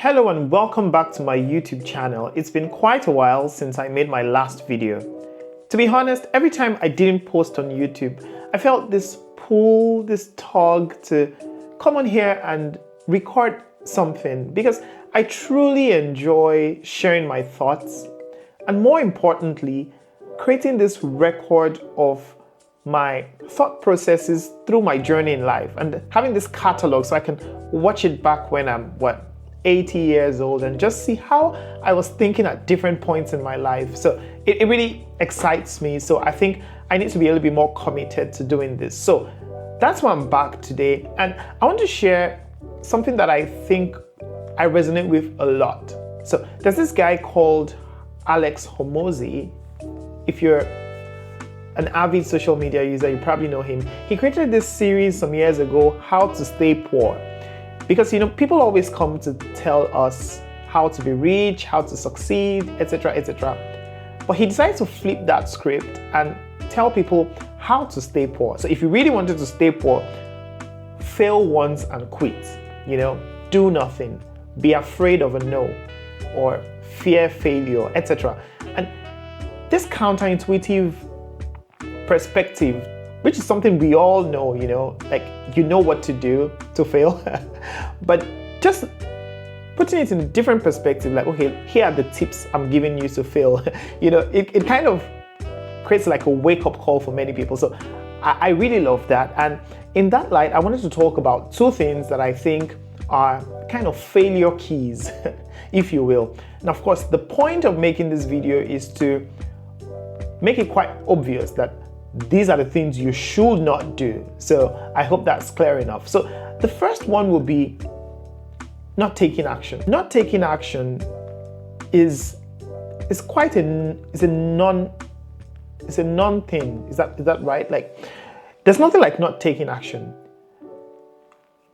Hello and welcome back to my YouTube channel. It's been quite a while since I made my last video. To be honest, every time I didn't post on YouTube, I felt this pull, this tug to come on here and record something because I truly enjoy sharing my thoughts and, more importantly, creating this record of my thought processes through my journey in life and having this catalog so I can watch it back when I'm 80 years old and just see how I was thinking at different points in my life. So it really excites me. So I think I need to be a little bit more committed to doing this. So that's why I'm back today. And I want to share something that I think I resonate with a lot. So there's this guy called Alex Hormozi. If you're an avid social media user, you probably know him. He created this series some years ago, How to Stay Poor. Because people always come to tell us how to be rich, how to succeed, etc., etc. But he decided to flip that script and tell people how to stay poor. So if you really wanted to stay poor, fail once and quit. Do nothing, be afraid of a no, or fear failure, etc. And this counterintuitive perspective, which is something we all know, you know what to do to fail, but just putting it in a different perspective, like, okay, here are the tips I'm giving you to fail. It kind of creates like a wake-up call for many people. So I really love that. And in that light, I wanted to talk about two things that I think are kind of failure keys, if you will. And of course, the point of making this video is to make it quite obvious that these are the things you should not do. So I hope that's clear enough. So the first one will be not taking action. Not taking action is quite a non thing. Is that right? Like, there's nothing like not taking action.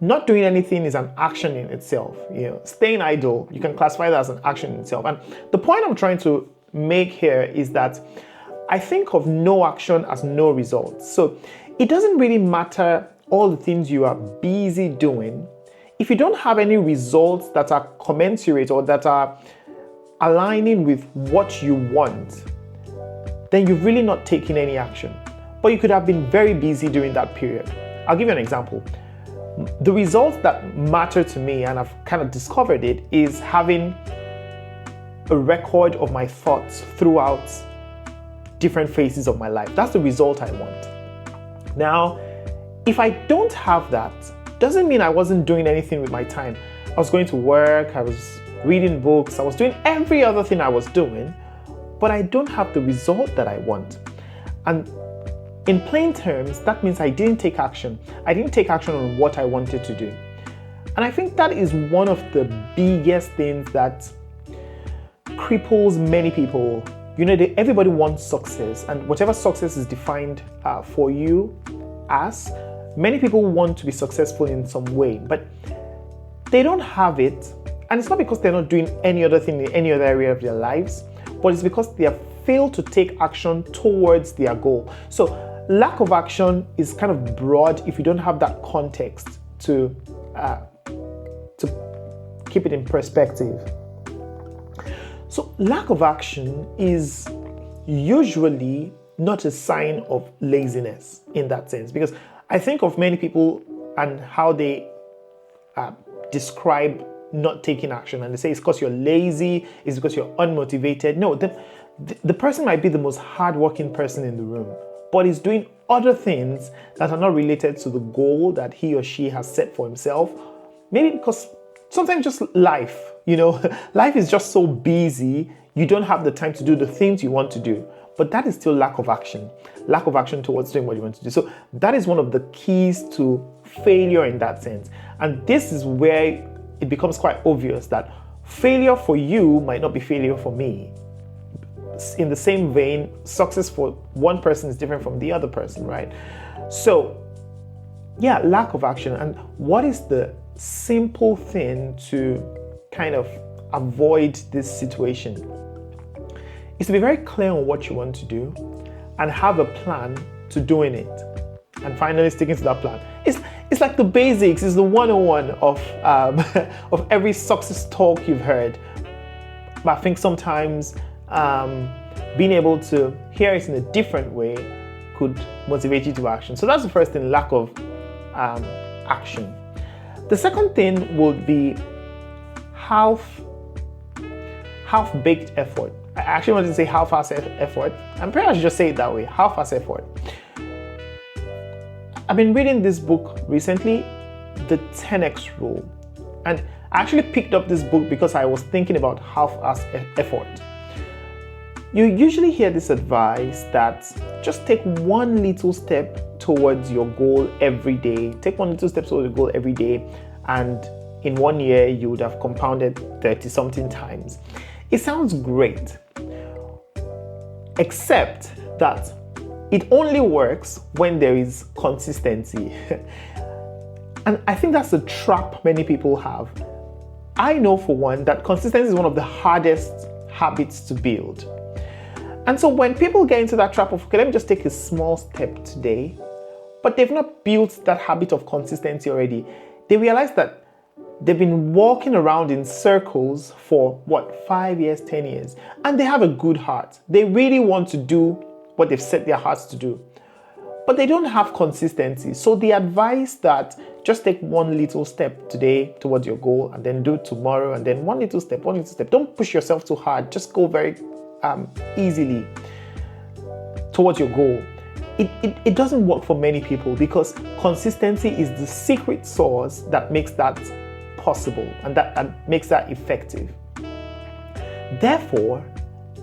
Not doing anything is an action in itself. Staying idle, you can classify that as an action in itself. And the point I'm trying to make here is that I think of no action as no results. So it doesn't really matter all the things you are busy doing. If you don't have any results that are commensurate or that are aligning with what you want, then you've really not taken any action. But you could have been very busy during that period. I'll give you an example. The results that matter to me, and I've kind of discovered it, is having a record of my thoughts throughout different phases of my life. That's the result I want. Now, if I don't have that, doesn't mean I wasn't doing anything with my time. I was going to work, I was reading books, I was doing every other thing I was doing, but I don't have the result that I want. And in plain terms, that means I didn't take action. I didn't take action on what I wanted to do. And I think that is one of the biggest things that cripples many people. Everybody wants success, and whatever success is defined for you as, many people want to be successful in some way, but they don't have it. And it's not because they're not doing any other thing in any other area of their lives, but it's because they have failed to take action towards their goal. So lack of action is kind of broad if you don't have that context to keep it in perspective. So lack of action is usually not a sign of laziness in that sense, because I think of many people and how they describe not taking action, and they say it's because you're lazy, it's because you're unmotivated. No, the person might be the most hardworking person in the room, but is doing other things that are not related to the goal that he or she has set for himself. Maybe because sometimes just life, life is just so busy, you don't have the time to do the things you want to do. But that is still lack of action towards doing what you want to do. So that is one of the keys to failure in that sense. And this is where it becomes quite obvious that failure for you might not be failure for me. In the same vein, success for one person is different from the other person, right? So yeah, lack of action. And what is the simple thing to kind of avoid this situation? Is to be very clear on what you want to do and have a plan to doing it, and finally sticking to that plan. It's It's like the basics, it's the 101 of of every success talk you've heard. But I think sometimes being able to hear it in a different way could motivate you to action. So that's the first thing, lack of action. The second thing would be half-baked effort. I actually wanted to say half-assed effort. I'm pretty sure I should just say it that way, half-assed effort. I've been reading this book recently, The 10X Rule. And I actually picked up this book because I was thinking about half-assed effort. You usually hear this advice that just take one little step towards your goal every day. Take one little step towards your goal every day, and in 1 year, you would have compounded 30-something times. It sounds great, except that it only works when there is consistency. And I think that's a trap many people have. I know for one that consistency is one of the hardest habits to build. And so when people get into that trap of, okay, let me just take a small step today, but they've not built that habit of consistency already, they realize that they've been walking around in circles for 5 years, 10 years, and they have a good heart. They really want to do what they've set their hearts to do, but they don't have consistency. So the advice that just take one little step today towards your goal, and then do it tomorrow, and then one little step. Don't push yourself too hard. Just go very easily towards your goal. It doesn't work for many people because consistency is the secret sauce that makes that possible and that makes that effective. Therefore,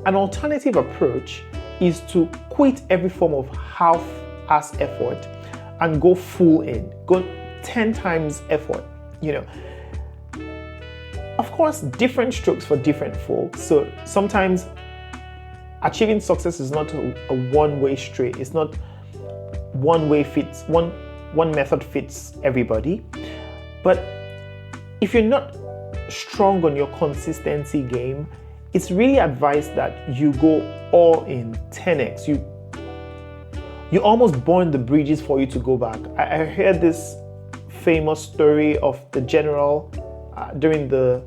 an alternative approach is to quit every form of half-ass effort and go full in, go 10 times effort. Of course, different strokes for different folks. So sometimes achieving success is not a one-way street. It's not one method fits everybody. But if you're not strong on your consistency game, it's really advised that you go all in, 10x. You almost burn the bridges for you to go back. I heard this famous story of the general during the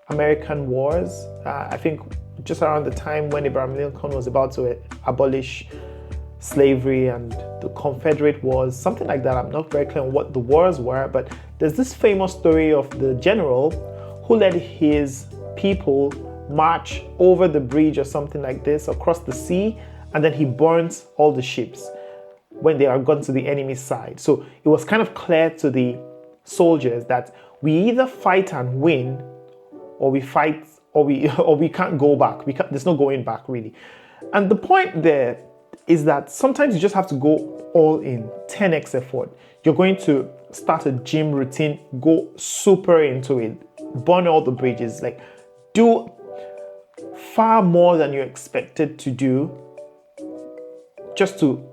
American wars. I think just around the time when Abraham Lincoln was about to abolish slavery and the Confederate Wars, something like that. I'm not very clear on what the wars were, but there's this famous story of the general who let his people march over the bridge or something like this across the sea, and then he burnt all the ships when they are gone to the enemy's side. So it was kind of clear to the soldiers that we either fight and win, or we fight or we can't go back. There's no going back, really. And the point there is that sometimes you just have to go all in, 10x effort. You're going to start a gym routine, go super into it, burn all the bridges, like do far more than you expected to do, just to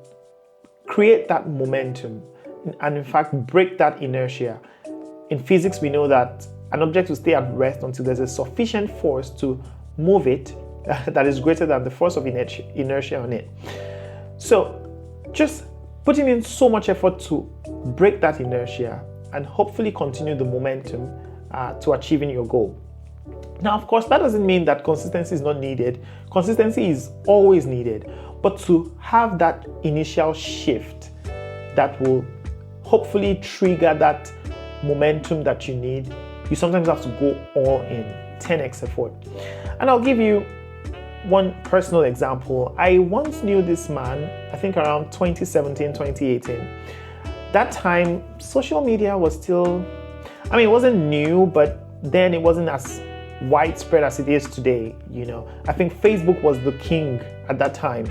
create that momentum and in fact break that inertia. In physics, we know that an object will stay at rest until there's a sufficient force to move it that is greater than the force of inertia on it. So just putting in so much effort to break that inertia and hopefully continue the momentum to achieving your goal. Now, of course, that doesn't mean that consistency is not needed. Consistency is always needed, but to have that initial shift that will hopefully trigger that momentum that you need, you sometimes have to go all in, 10x effort. And I'll give you one personal example. I once knew this man, I think around 2017, 2018. That time, social media was still, it wasn't new, but then it wasn't as widespread as it is today. I think Facebook was the king at that time.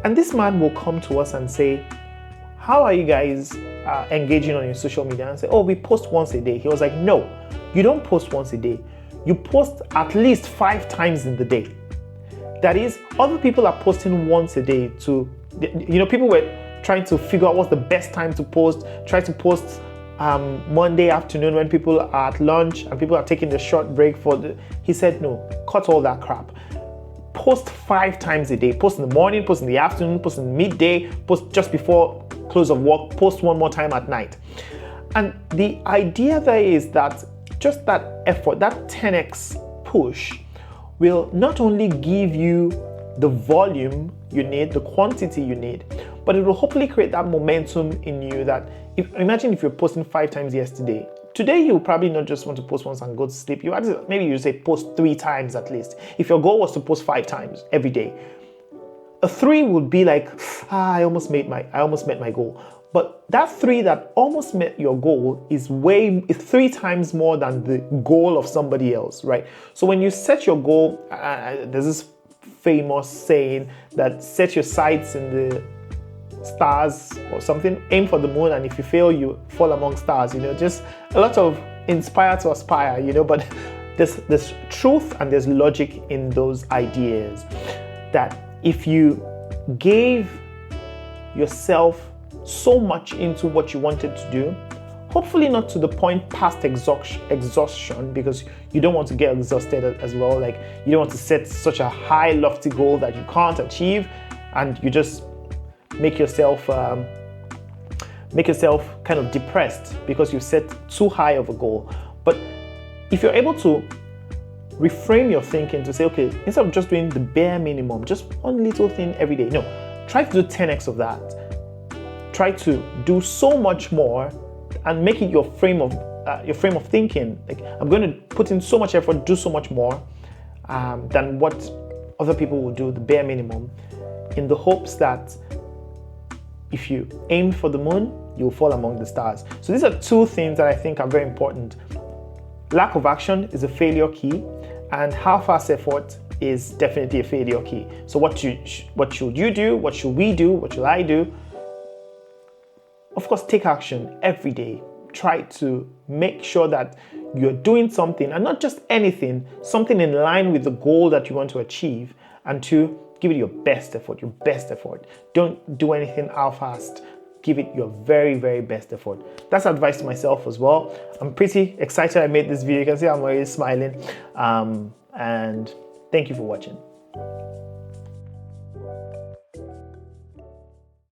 And this man will come to us and say, how are you guys engaging on your social media? And say, oh, we post once a day. He was like, no, you don't post once a day. You post at least 5 times in the day. That is, other people are posting once a day to, people were trying to figure out what's the best time to post, try to post Monday afternoon when people are at lunch and people are taking the short break he said, no, cut all that crap. Post 5 times a day. Post in the morning, post in the afternoon, post in midday, post just before close of work, post one more time at night. And the idea there is that just that effort, that 10x push, will not only give you the volume you need, the quantity you need, but it will hopefully create that momentum in you that, imagine if you're posting 5 times yesterday. Today, you'll probably not just want to post once and go to sleep. Maybe you say post 3 times at least. If your goal was to post 5 times every day, a 3 would be like, I almost met my goal. But that 3 that almost met your goal is 3 times more than the goal of somebody else, right? So when you set your goal, there's this famous saying that set your sights in the stars or something, aim for the moon, and if you fail, you fall among stars. Just a lot of inspire to aspire, but there's truth and there's logic in those ideas, that if you gave yourself so much into what you wanted to do, hopefully not to the point past exhaustion, because you don't want to get exhausted as well. Like, you don't want to set such a high lofty goal that you can't achieve, and you just make yourself kind of depressed because you set too high of a goal. But if you're able to reframe your thinking to say, okay, instead of just doing the bare minimum, just one little thing every day, no, try to do 10x of that. Try to do so much more and make it your frame of thinking. Like, I'm going to put in so much effort, do so much more than what other people will do, the bare minimum, in the hopes that if you aim for the moon, you'll fall among the stars. So these are 2 things that I think are very important. Lack of action is a failure key, and half-assed effort is definitely a failure key. So what should you do? What should we do? What should I do? Of course, take action every day. Try to make sure that you're doing something, and not just anything, something in line with the goal that you want to achieve, and to give it your best effort. Don't do anything half-assed. Give it your very, very best effort. That's advice to myself as well. I'm pretty excited I made this video. You can see I'm already smiling. And thank you for watching.